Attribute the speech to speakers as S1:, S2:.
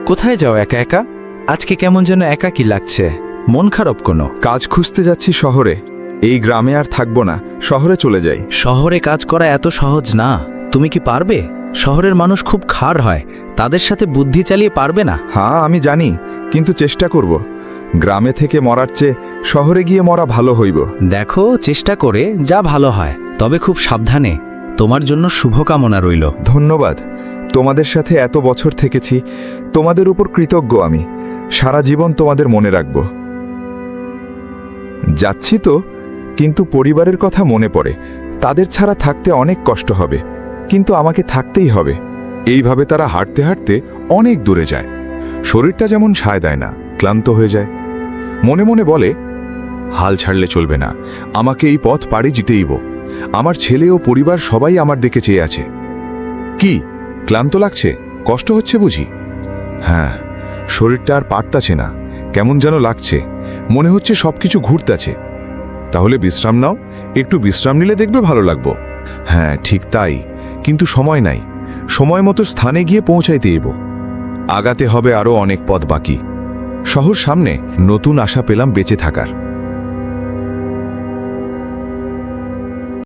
S1: কোথায় যাও একা একা? আজকে কেমন যেন একাকী লাগছে। মন খারাপ কোনো?
S2: কাজ খুঁজতে যাচ্ছি শহরে। এই গ্রামে আর থাকবো না, শহরে চলে যাই।
S1: শহরে কাজ করা এত সহজ না। তুমি কি পারবে? শহরের মানুষ খুব খার হয়, তাদের সাথে বুদ্ধি চালিয়ে পারবে না।
S2: হ্যাঁ আমি জানি, কিন্তু চেষ্টা করব। গ্রামে থেকে মরার চেয়ে শহরে গিয়ে মরা ভালো হইব।
S1: দেখো, চেষ্টা করে যা ভালো হয়, তবে খুব সাবধানে। তোমার জন্য শুভকামনা রইল।
S2: ধন্যবাদ। তোমাদের সাথে এত বছর থেকেছি, তোমাদের উপর কৃতজ্ঞ আমি। সারা জীবন তোমাদের মনে রাখব। যাচ্ছি তো, কিন্তু পরিবারের কথা মনে পড়ে। তাদের ছাড়া থাকতে অনেক কষ্ট হবে, কিন্তু আমাকে থাকতেই হবে।
S3: এইভাবে তারা হাঁটতে হাঁটতে অনেক দূরে যায়। শরীরটা যেমন সায় দেয় না, ক্লান্ত হয়ে যায়। মনে মনে বলে, হাল ছাড়লে চলবে না, আমাকে এই পথ পাড়ি দিতেইব। আমার ছেলে ও পরিবার সবাই আমার দিকে চেয়ে আছে। কি ক্লান্ত লাগছে? কষ্ট হচ্ছে বুঝি? হ্যাঁ, শরীরটা আর পারতাছে না, কেমন যেন লাগছে। মনে হচ্ছে সবকিছু ঘুরতেছে। তাহলে বিশ্রাম নাও, একটু বিশ্রাম নিলে দেখবে ভালো লাগবে। হ্যাঁ ঠিক তাই, কিন্তু সময় নাই। সময় মতো স্থানে গিয়ে পৌঁছাইতে এবো। আগাতে হবে আরও অনেক পথ বাকি। শহর সামনে, নতুন আশা পেলাম বেঁচে থাকার।